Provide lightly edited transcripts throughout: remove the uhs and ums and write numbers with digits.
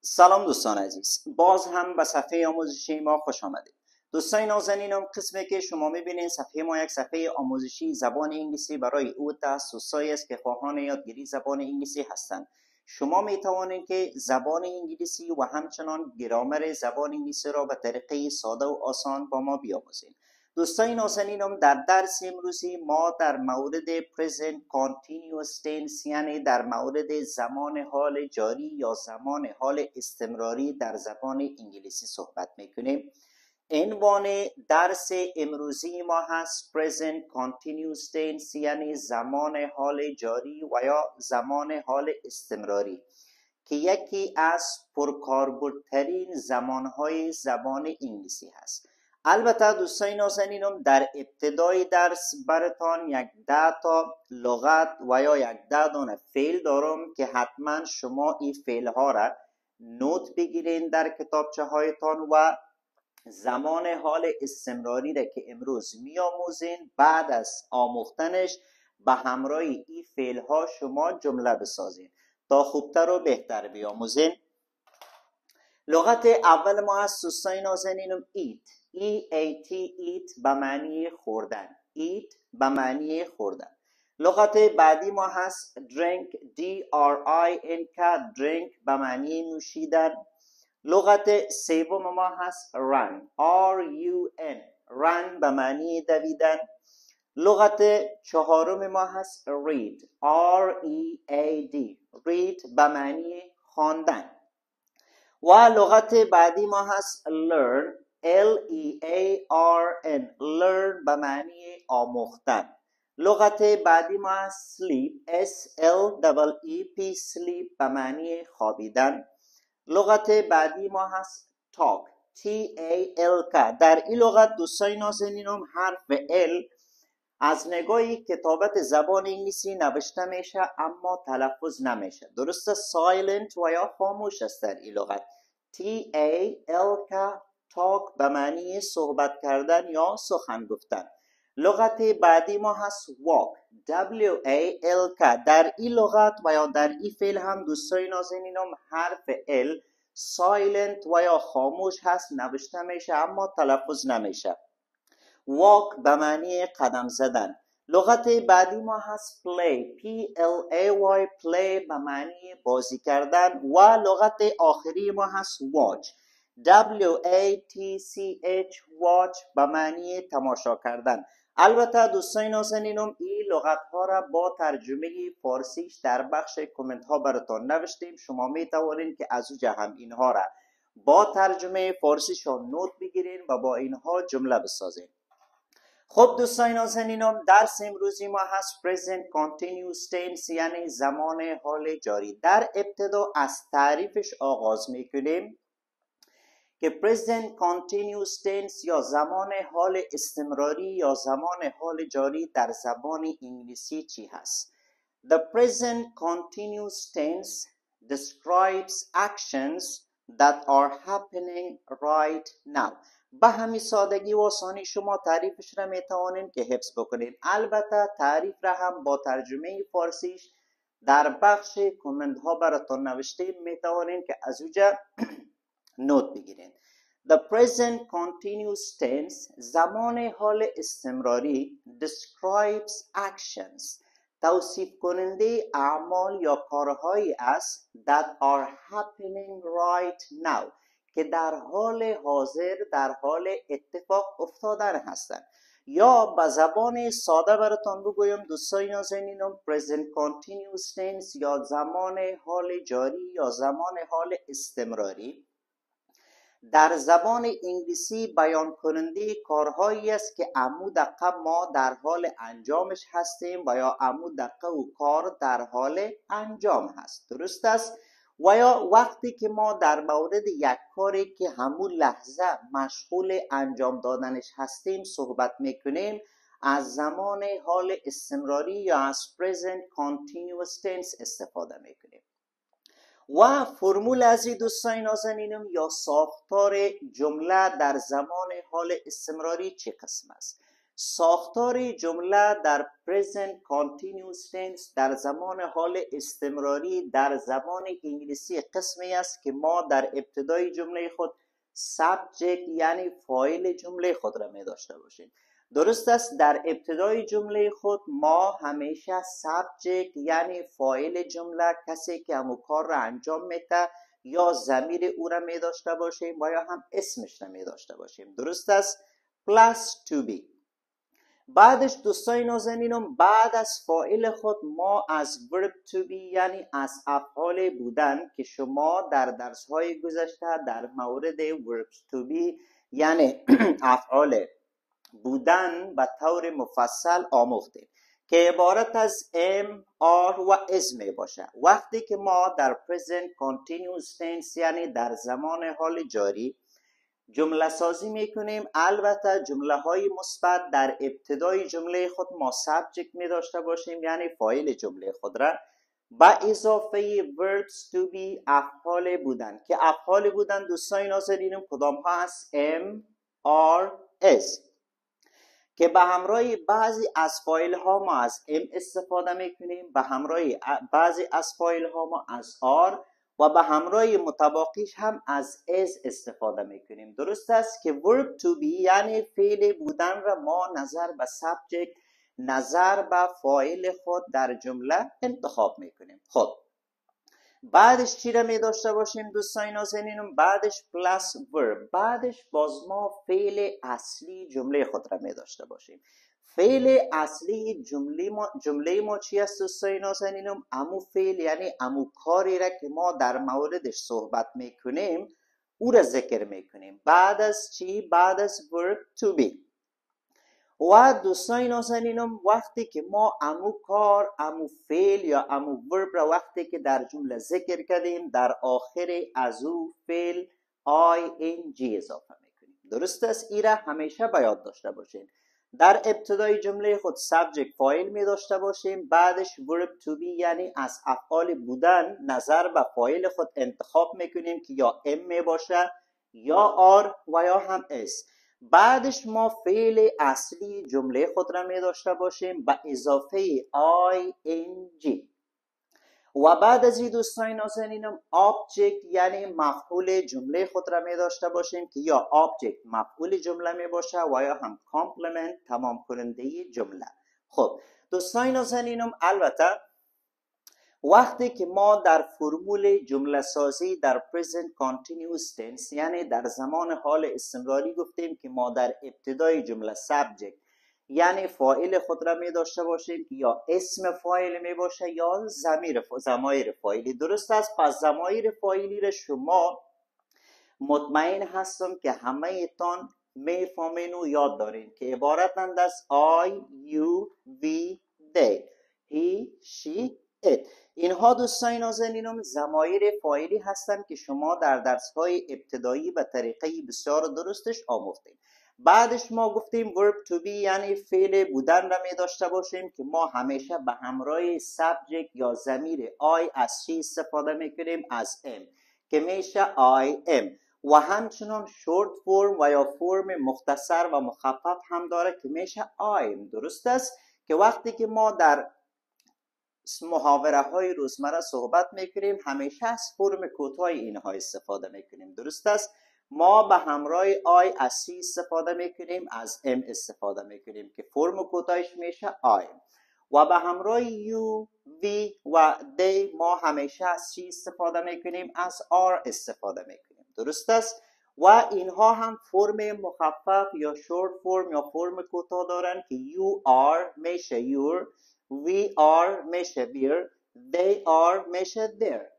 سلام دوستان عزیز، باز هم به صفحه آموزشی ما خوش آمدید. دوستان نازنینم، قسمی که شما میبینید صفحه ما یک صفحه آموزشی زبان انگلیسی برای او تخصصی است که خواهان یادگیری زبان انگلیسی هستند. شما میتوانید که زبان انگلیسی و همچنان گرامر زبان انگلیسی را به طریقه ساده و آسان با ما بیاموزید. دوستان نازنینم، در درس امروزی ما در مورد present continuous tense یعنی در مورد زمان حال جاری یا زمان حال استمراری در زبان انگلیسی صحبت میکنیم. عنوان درس امروزی ما هست present continuous tense یعنی زمان حال جاری و یا زمان حال استمراری که یکی از پرکاربردترین زمانهای زبان انگلیسی هست. البته دوستان نازنینم، در ابتدای درس براتان یک 10 تا لغت و یا یک 10 دانه فعل دارم که حتما شما این فعل ها را نوت بگیرین در کتابچه هایتان و زمان حال استمراری را که امروز میآموزین بعد از آموختنش به همراه این فعل ها شما جمله بسازین تا خوبتر و بهتر بیاموزین. لغت اول ما هست دوستان نازنینم eat. eat به معنی خوردن. eat به معنی خوردن. لغت بعدی ما هست drink. drink به معنی نوشیدن. لغت سوم ما هست run. run به معنی دویدن. لغت چهارم ما هست read. read به معنی خواندن. و لغت بعدی ما هست learn. learn به معنی آموختن. لغت بعدی ما هست sleep. sleep به معنی خوابیدن. لغت بعدی ما هست talk. در این لغت دوستان نازنینم حرف L از نگاه کتابت زبان انگلیسی نوشته میشه اما تلفظ نمیشه. درسته؟ سایلنت و یا خاموش است در این لغت. talk به معنی صحبت کردن یا سخن گفتن. لغت بعدی ما هست walk. در این لغت و یا در این فعل هم دوستان نازنینم حرف L سایلنت و یا خاموش هست، نوشته میشه اما تلفظ نمیشه. walk به معنی قدم زدن. لغت بعدی ما هست play. play به معنی بازی کردن. و لغت آخری ما هست watch. watch به معنی تماشا کردن. البته دوستان نازنینم این لغت ها را با ترجمه فارسیش در بخش کامنت ها براتون نوشتیم. شما می توانید که از اونجا هم اینها را با ترجمه فارسیشان نوت بگیرین و با اینها جمله بسازین. خب دوستان نازنینم، درس امروزی ما هست present continuous tense یعنی زمان حال جاری. در ابتدا از تعریفش آغاز میکنیم که present continuous tense یا زمان حال استمراری یا زمان حال جاری در زبان انگلیسی چی هست؟ The present continuous tense describes actions that are happening right now. به همین سادگی و آسانی شما تعریفش را میتوانید که حفظ بکنید. البته تعریف را هم با ترجمه فارسیش در بخش کامنت ها براتون نوشته، میتوانید که از اونجا نوت بگیرید. The present continuous tense زمان حال استمراری describes actions توصیف کننده اعمال یا کارهایی است that are happening right now که در حال حاضر در حال اتفاق افتادن هستند. یا به زبان ساده براتون بگویم دوستان نازنینم، present continuous tense یا زمان حال جاری یا زمان حال استمراری در زبان انگلیسی بیان کننده کارهایی است که عمو دقیقه ما در حال انجامش هستیم و یا عمو دقیقه و کار در حال انجام هست. درست است؟ و یا وقتی که ما در مورد یک کاری که همون لحظه مشغول انجام دادنش هستیم صحبت میکنیم از زمان حال استمراری یا از present continuous tense استفاده میکنیم. و فرمول از این دوستان نازنینم یا ساختار جمله در زمان حال استمراری چه قسم است؟ ساختار جمله در present continuous tense در زمان حال استمراری در زبان انگلیسی قسمی است که ما در ابتدای جمله خود subject یعنی فاعل جمله خود را می داشته باشیم. درست است، در ابتدای جمله خود ما همیشه subject یعنی فاعل جمله، کسی که همون کار را انجام میده، یا ضمیر او را می داشته باشیم و یا هم اسمش را می داشته باشیم. درست است. plus to be. بعدش دوستای نازنینم، بعد از فاعل خود ما از verb to be یعنی از افعال بودن که شما در درس‌های گذشته در مورد verb to be یعنی افعال بودن به طور مفصل آموختیم که عبارت از am، are و is می باشه. وقتی که ما در present continuous tense یعنی در زمان حال جاری جمله سازی میکنیم، البته جمله های مثبت در ابتدای جمله خود ما subject می داشته باشیم یعنی فاعل جمله خود را، با اضافه verbs to be افعال بودن که افعال بودن دوستان ناظرینم کدام ها هست؟ am، are، is که به همراه بعضی از فاعل ها ما از am استفاده میکنیم، به همراه بعضی از فاعل ها ما از are و به همراه متباقیش هم از is استفاده میکنیم. درست است که verb to be یعنی فعل بودن را ما نظر به subject، نظر به فاعل خود در جمله انتخاب میکنیم. خب بعدش چی را می داشته باشیم دوستان نازنینم؟ بعدش plus verb، بعدش باز ما فعل اصلی جمله خود را می داشته باشیم. فعل اصلی جمله ما چی است دوستان نازنینم؟ امو فعل یعنی امو کاری را که ما در موردش صحبت میکنیم او را ذکر میکنیم. بعد از چی؟ بعد از verb to be. و دوستان نازنینم وقتی که ما امو کار، امو فعل یا امو ورب را وقتی که در جمله ذکر کردیم در آخر از او فعل ing اضافه میکنیم. درست است؟ این را همیشه باید داشته باشین. در ابتدای جمله خود subject فاعل می داشته باشیم، بعدش verb to be یعنی از افعال بودن نظر به فاعل خود انتخاب میکنیم که یا am می باشه یا are و یا هم is. بعدش ما فعل اصلی جمله خود را می داشته باشیم با اضافه ing و بعد از این دوستان نازنینم object یعنی مفعول جمله خود را می داشته باشیم که یا object مفعول جمله می باشه و یا هم complement تمام کننده جمله. خب دوستان نازنینم البته وقتی که ما در فرمول جمله سازی در present continuous tense یعنی در زمان حال استمراری گفتیم که ما در ابتدای جمله subject یعنی فاعل خود را می داشته باشیم که یا اسم فاعل می باشه یا ضمایر فاعلی. درست است؟ پس ضمایر فاعلی را شما مطمئن هستم که همه تان می فهمین و یاد دارین که عبارتند از I، you، we، they، he، she، it. اینها دوستان نازنینم ضمایر فاعلی هستند که شما در درس‌های ابتدایی به طریقه بسیار درستش آموختید. بعدش ما گفتیم verb to be یعنی فعل بودن را می داشته باشیم که ما همیشه به همراه subject یا ضمیر I از چی استفاده میکنیم؟ از am که میشه I am و همچنان short form و یا فرم مختصر و مخفف هم داره که میشه I am. درست است که وقتی که ما در محاوره های روزمره صحبت میکنیم همیشه از فرم کوتاه اینها استفاده میکنیم. درست است؟ ما به همراه I از C استفاده میکنیم، از M استفاده میکنیم که فرم کوتاهش میشه I و به همراه U، V و they ما همیشه از C استفاده میکنیم، از R استفاده میکنیم. درست است؟ و اینها هم فرم مخفف یا short form یا فرم کوتاه دارن که you are میشه your، we are میشه we're، they are میشه their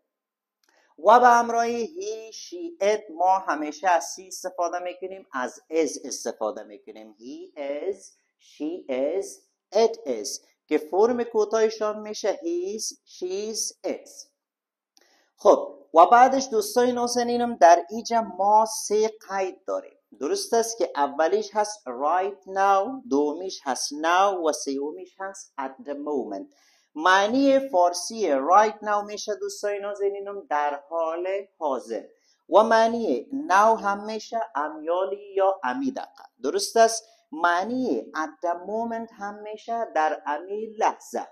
و به همراه he، she، it ما همیشه از C استفاده میکنیم، از is استفاده میکنیم. he is، she is، it is که فرم کوتاهشان میشه his، she's، its. خب و بعدش دوستای نازنینم در اینجا ما 3 قید داریم. درست است که اولیش هست right now، دومیش هست now و سومیش هست at the moment. معنی فارسی right now میشه دوستای نازنینم در حال حاضر و معنی now هم میشه امیالی یا امیدقه. درست است؟ معنی at the moment هم میشه در همین لحظه.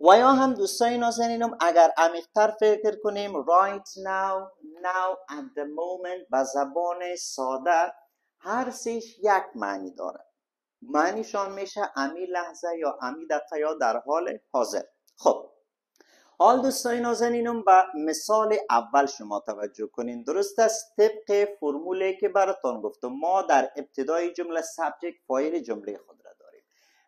و یا هم دوستای نازنینم اگر عمیق‌تر فکر کنیم right now, now, at the moment به زبان ساده هر سیش یک معنی داره. معنیشان میشه امی لحظه یا امی دقیقه یا در حال حاضر. خب حال دوستای نازنینم به مثال اول شما توجه کنین. درست است؟ طبق فرمولی که براتون گفتم ما در ابتدای جمله سابجکت فاعل جمله خود را داریم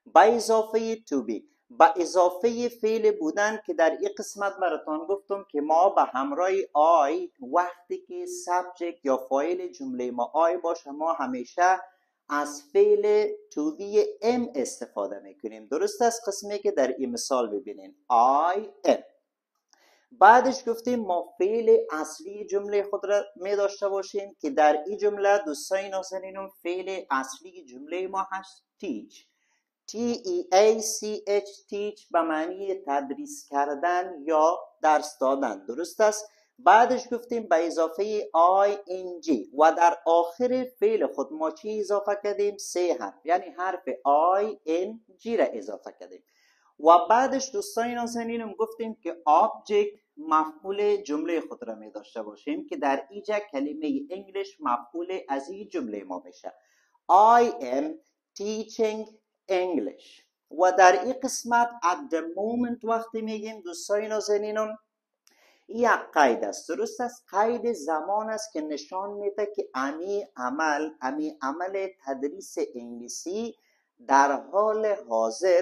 با اضافه to be، با اضافه فعل بودن که در این قسمت براتون گفتم که ما به همراه آی وقتی که سابجکت یا فاعل جمله ما آی باشه ما همیشه از فعل to be am استفاده میکنیم. درست است؟ قسمی که در این مثال ببینین I am. بعدش گفتیم ما فعل اصلی جمله خود را می داشته باشیم که در این جمله دوستای نازنینم فعل اصلی جمله ما هست teach، T-E-A-C-H teach به معنی تدریس کردن یا درس دادن. درست است؟ بعدش گفتیم به اضافه I-N-G و در آخر فعل خود ما چی اضافه کردیم؟ سه حرف، یعنی حرف I-N-G را اضافه کردیم. و بعدش دوستای نازنینم گفتیم که object مفعول جمله خود را می داشته باشیم که در اینجا کلمه انگلیش مفعول از این جمله ما میشه I am teaching English. و در این قسمت at the moment وقتی میگیم دوستای نازنینم یک قید است. درست است؟ قید زمان است که نشان میده که امی عمل تدریس انگلیسی در حال حاضر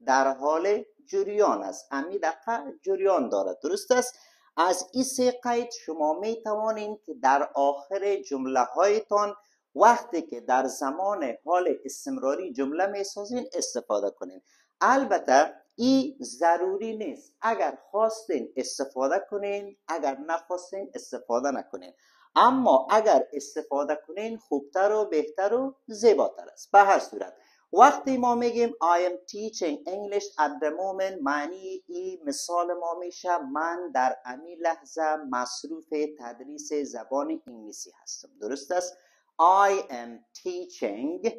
در حال جریان است، امی دقیقه جریان دارد. درست است؟ از این سه قید شما می توانید که در آخر جمله هایتان وقتی که در زمان حال استمراری جمله می سازین استفاده کنین. البته این ضروری نیست، اگر خواستین استفاده کنین، اگر نخواستین استفاده نکنین، اما اگر استفاده کنین خوبتر و بهتر و زیباتر است. به هر صورت وقتی ما میگیم I am teaching English at the moment معنی این مثال ما میشه من در امی لحظه مصروف تدریس زبان انگلیسی هستم. درست است؟ I am teaching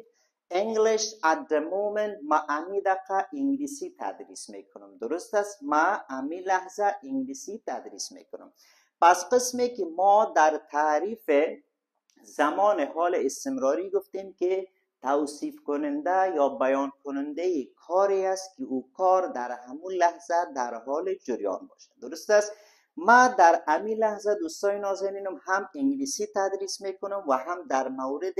English at the moment ما امی دقیقه انگلیسی تدریس میکنم. درست است؟ ما امی لحظه انگلیسی تدریس میکنم. پس قسمی که ما در تعریف زمان حال استمراری گفتیم که توصیف کننده یا بیان کننده کاری است که او کار در همون لحظه در حال جریان باشه. درست است؟ ما در همین لحظه دوستای نازنینم هم انگلیسی تدریس میکنم و هم در مورد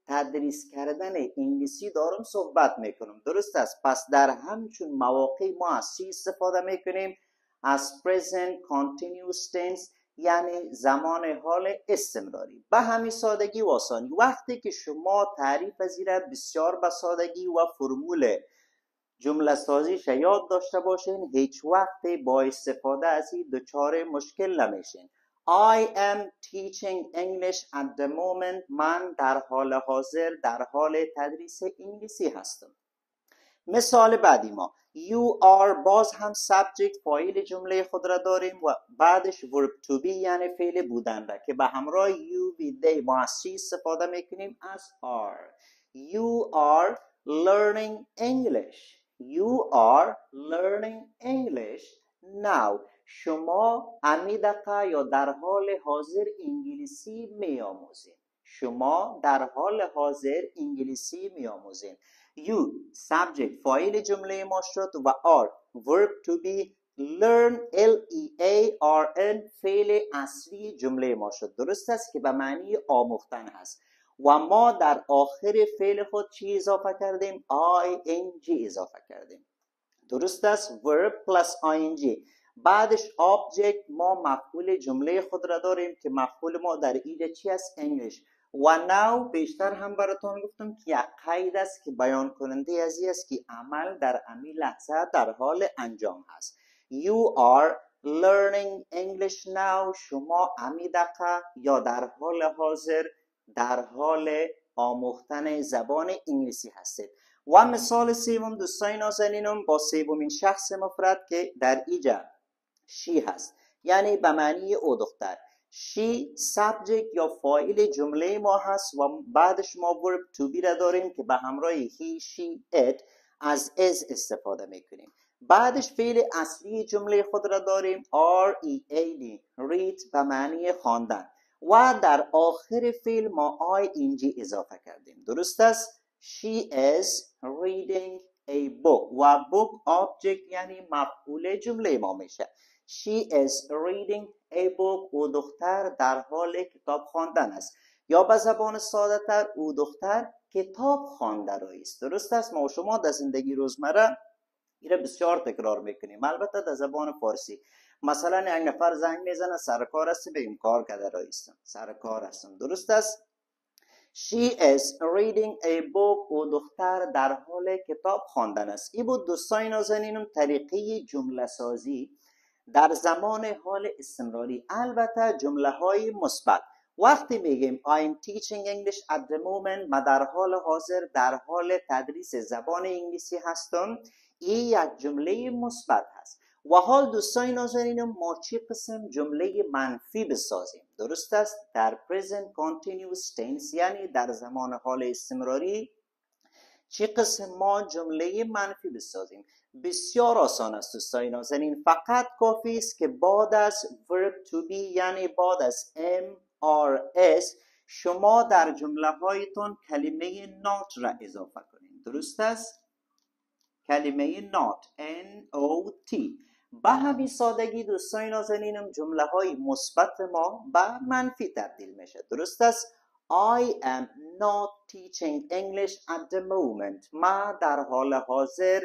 تدریس کردن انگلیسی دارم صحبت میکنم. درست است؟ پس در همچون مواقع ما از چی استفاده میکنیم؟ از present continuous tense، یعنی زمان حال استمراری. به همین سادگی و آسانی وقتی که شما تعریف پذیره بسیار به سادگی و فرمول جمله سازیش یاد داشته باشین هیچ وقت با استفاده از این دچار مشکل نمیشین. I am teaching English at the moment من در حال حاضر در حال تدریس انگلیسی هستم. مثال بعدی ما you are باز هم subject فاعل جمله خود را داریم و بعدش verb to be یعنی فعل بودن را که به همراه you و they ما از چی استفاده میکنیم؟ از are. You are learning English. You are learning English now. شما امی دقیقه یا در حال حاضر انگلیسی میآموزید. شما در حال حاضر انگلیسی میآموزید. You subject فاعل جمله ما شد و are verb to be learn L-E-A-R-N فعل اصلی جمله ما شد. درست است که به معنی آموختن هست و ما در آخر فعل خود چی اضافه کردیم؟ ing اضافه کردیم. درست است؟ verb plus ing. بعدش object ما مفعول جمله خود را داریم که مفعول ما در اینجا چی است؟ English. و now بیشتر هم براتون گفتم که یک قید است که بیان کننده از این است که عمل در امی لحظه در حال انجام هست. You are learning English now. شما امی دقیقه یا در حال حاضر در حال آموختن زبان انگلیسی هستید. و مثال سوم دوستای نازنینم با سومین شخص مفرد که در اینجا she هست، یعنی به معنی او دختر. she subject یا فاعل جمله ما هست و بعدش ما verb to be را داریم که به همراه he, she, it از is استفاده میکنیم. بعدش فعل اصلی جمله خود را داریم R-E-A-D read به معنی خواندن و در آخر فعل ما ing اضافه کردیم. درست است؟ She is reading a book و book object یعنی مفعول جمله ما میشه. She is reading a book. او دختر در حال کتاب خواندن است، یا به زبان ساده تر او دختر کتاب خوانده است. درست است؟ ما و شما در زندگی روزمره ایره بسیار تکرار میکنیم. البته در زبان فارسی مثلا یک نفر زنگ میزنه سر کار است، بگیم کار کرده رایستم، سر کار هستم. درست است؟ She is reading a book. او دختر در حال کتاب خواندن است. این بود دوستان نازنینم طریقه جمله سازی در زمان حال استمراری. البته جمله های مثبت وقتی میگیم I'm teaching English at the moment، ما در حال حاضر در حال تدریس زبان انگلیسی هستم، این یک جمله مثبت هست. و حال دوستان نازنین ما چی قسم جمله منفی بسازیم؟ درست است؟ در present continuous tense یعنی در زمان حال استمراری چی قسم ما جمله منفی بسازیم؟ بسیار آسان است دوستان نازنین، فقط کافی است که بعد از verb to be یعنی بعد از MRS شما در جمله هایتون کلمه not را اضافه کنید. درست است؟ کلمه not N-O-T. به همین سادگی دوستان نازنینم جمله های مثبت ما به منفی تبدیل میشه. درست است؟ I am not teaching English at the moment. ما در حال حاضر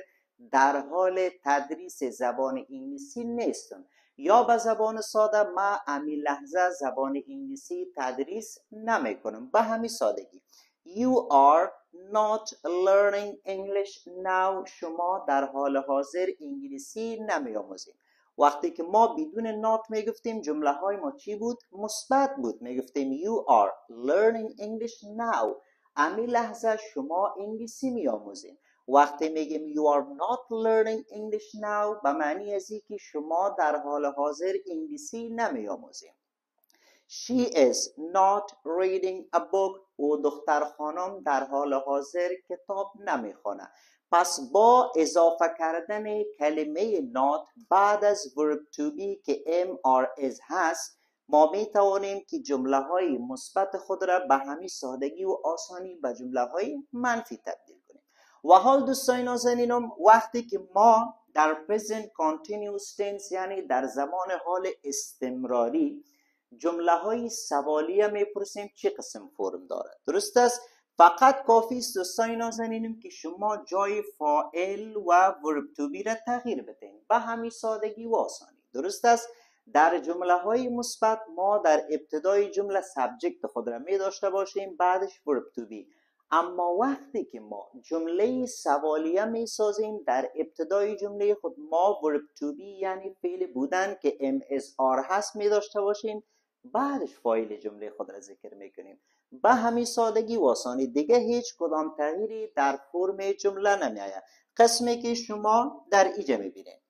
در حال تدریس زبان انگلیسی نیستم، یا به زبان ساده ما امی لحظه زبان انگلیسی تدریس نمی کنم. به همین سادگی You are not learning English now. شما در حال حاضر انگلیسی نمی آموزید. وقتی که ما بدون not می گفتیم جمله های ما چی بود؟ مثبت بود. می گفتیم You are learning English now. امی لحظه شما انگلیسی می آموزید. وقتی میگیم You are not learning English now به معنی ازی که شما در حال حاضر انگلیسی نمی آموزید. She is not reading a book. او دختر خانم در حال حاضر کتاب نمیخونه. پس با اضافه کردن کلمه not بعد از verb to be که MRS هست ما می توانیم که جمله های مثبت خود را به همین سادگی و آسانی به جمله های منفی تبدیل کنیم. و حال دوستان نازنینم وقتی که ما در present continuous tense یعنی در زمان حال استمراری جمله های سوالیه میپرسیم چه قسم فرم داره؟ درست است؟ فقط کافی است دوستان نازنینم که شما جای فاعل و verb to be را تغییر بدین به همین سادگی و آسانی. درست است؟ در جمله های مثبت ما در ابتدای جمله سابجکت خود را می داشته باشیم، بعدش verb to be. اما وقتی که ما جمله سوالیه می سازیم در ابتدای جمله خود ما verb to be یعنی فعل بودن که MSR هست می داشته باشیم، بعدش فاعل جمله خود را ذکر میکنیم. به همین سادگی و آسانی دیگه هیچ کدام تغییری در فرم جمله نمیآید. قسمی که شما در اینجا میبینید.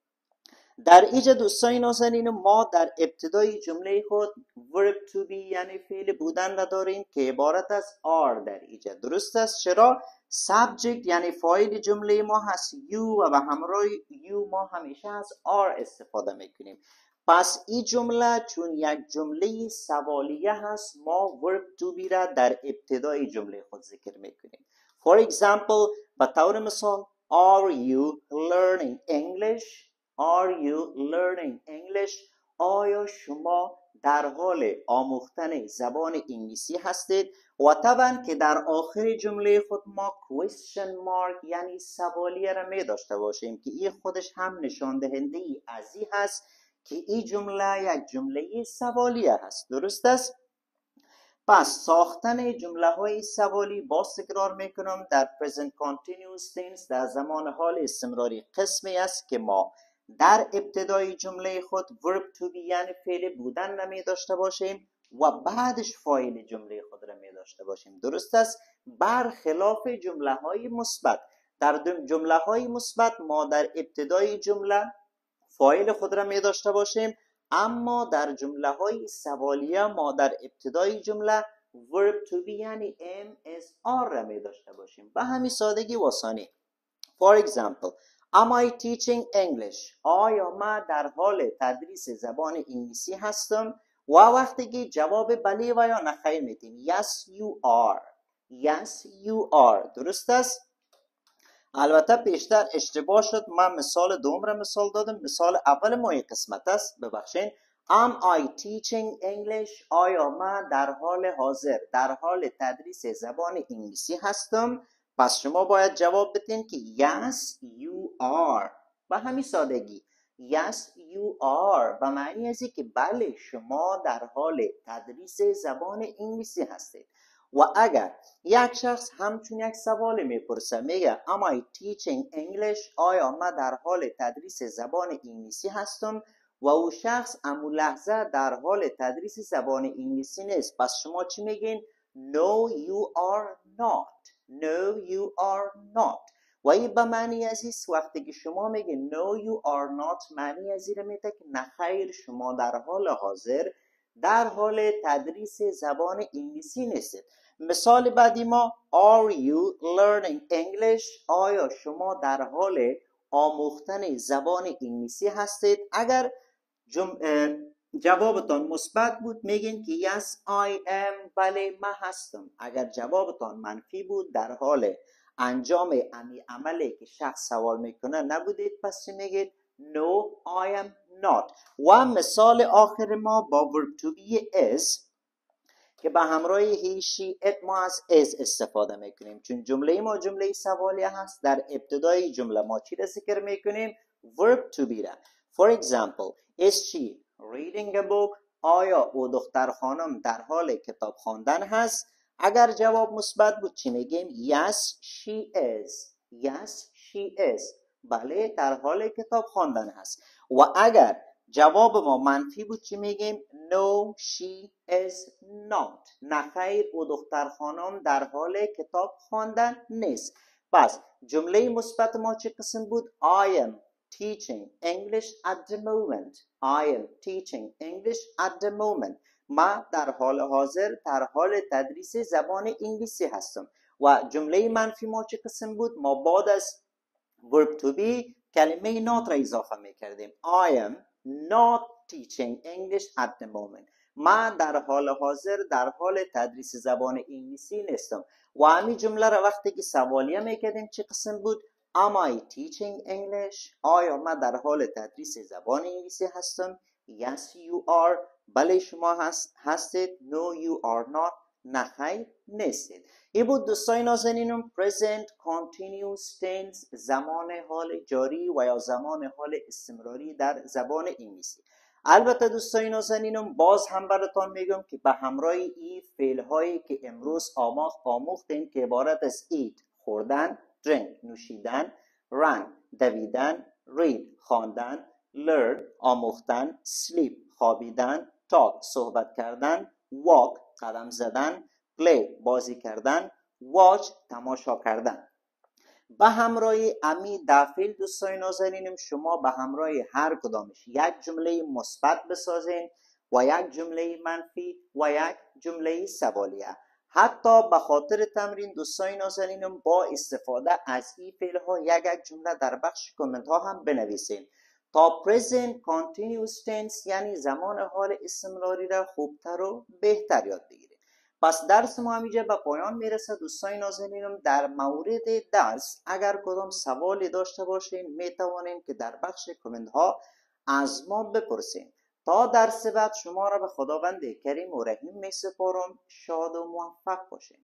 در اینجا دوستان نازنین ما در ابتدای جمله خود verb to be یعنی فعل بودن را داریم که عبارت از are در اینجا. درست است؟ چرا؟ subject یعنی فاعل جمله ما هست you و به همراه you ما همیشه از are استفاده میکنیم. پس این جمله چون یک جمله سوالیه هست ما verb to be را در ابتدای جمله خود ذکر میکنیم. For example به طور مثال Are you learning English? Are you learning English? آیا شما در حال آموختن زبان انگلیسی هستید؟ و طبعا که در آخر جمله خود ما question mark یعنی سوالیه را می داشته باشیم که این خودش هم نشان دهنده ای از این هست که این جمله یک جمله سوالیه هست. درست است؟ پس ساختن جمله های سوالی باز تکرار میکنم در present continuous tense در زمان حال استمراری قسمی است که ما در ابتدای جمله خود verb to be یعنی فعل بودن نمی داشته باشیم و بعدش فاعل جمله خود را می داشته باشیم. درست است؟ برخلاف جمله های مثبت. در جمله های مثبت ما در ابتدای جمله فاعل خود را می داشته باشیم، اما در جمله های سوالیه ما در ابتدای جمله verb to be یعنی MSR را می داشته باشیم. به همین سادگی و آسانی. For example, am I teaching English? آیا من در حال تدریس زبان انگلیسی هستم؟ و وقتی که جواب بله و یا نخیر میتیم. Yes you are. Yes you are. درست است؟ البته پیشتر اشتباه شد. من مثال دوم را مثال دادم. مثال اول ما این قسمت است. ببخشین. Am I teaching English? آیا من در حال حاضر در حال تدریس زبان انگلیسی هستم؟ پس شما باید جواب بدین که Yes you are. به همین سادگی. Yes you are به معنی ازی که بله شما در حال تدریس زبان انگلیسی هستید. و اگر یک شخص همچون یک سوال میپرسه میگه Am I teaching English؟ آیا من در حال تدریس زبان انگلیسی هستم؟ و او شخص امو لحظه در حال تدریس زبان انگلیسی نیست. پس شما چی میگین؟ No you are not. No you are not. و این به معنی عزیز وقتی که شما میگین No you are not معنی ازی رو میده که نخیر شما در حال حاضر در حال تدریس زبان انگلیسی نیستید. مثال بعدی ما Are you learning English؟ آیا شما در حال آموختن زبان انگلیسی هستید؟ اگر جوابتان مثبت بود میگین که Yes I am. بله من هستم. اگر جوابتان منفی بود در حال انجام امی عملی که شخص سوال میکنه نبودید پس میگید No I am not. و مثال آخر ما با verb to be is که به همراه he she it ما از is استفاده میکنیم چون جمله ما جمله سوالیه هست. در ابتدای جمله ما چی را ذکر میکنیم؟ verb to be را. For example, is she reading a book؟ آیا او دختر خانم در حال کتاب خواندن هست؟ اگر جواب مثبت بود چی میگیم؟ Yes she is. Yes she is. بله در حال کتاب خواندن هست. و اگر جواب ما منفی بود چی میگیم؟ No she is not. نخیر او دختر خانم در حال کتاب خواندن نیست. پس جمله مثبت ما چه قسم بود؟ I am teaching English at the moment. I am teaching English at the moment. ما در حال حاضر در حال تدریس زبان انگلیسی هستم. و جمله منفی ما چه قسم بود؟ ما بعد از verb to be کلمه not را اضافه میکردیم. I am not teaching English at the moment. من در حال حاضر در حال تدریس زبان انگلیسی نیستم. و همین جمله را وقتی که سوالیه میکردیم چه قسم بود؟ Am I teaching English؟ آیا من در حال تدریس زبان انگلیسی هستم؟ Yes you are. بله شما هستید. No you are not. نخیر نیستید. این بود دوستای نازنینم present continuous tense زمان حال جاری و یا زمان حال استمراری در زبان انگلیسی. البته دوستای نازنینم باز هم براتون میگم که به همراه این فعل هایی که امروز آموختیم که عبارت از eat خوردن، drink نوشیدن، run دویدن، read خواندن، learn آموختن، sleep خوابیدن، talk صحبت کردن، walk قدم زدن، play بازی کردن، watch تماشا کردن. به همراه امی دفعه دوستای نازنینم شما به همراه هر کدامش یک جمله مثبت بسازین و یک جمله منفی و یک جمله سوالیه. حتی به خاطر تمرین دوستای نازنینم با استفاده از این فعل ها یک جمله در بخش کامنت ها هم بنویسین تا present continuous tense یعنی زمان حال استمراری را خوبتر و بهتر یاد بگیرید. پس درس ما همینجا به پایان میرسه دوستای نازنینم. در مورد درس اگر کدام سوالی داشته باشین میتوانین که در بخش کامنت ها از ما بپرسین. تا درس بعد شما را به خداوند کریم و رحیم میسپارم. شاد و موفق باشین.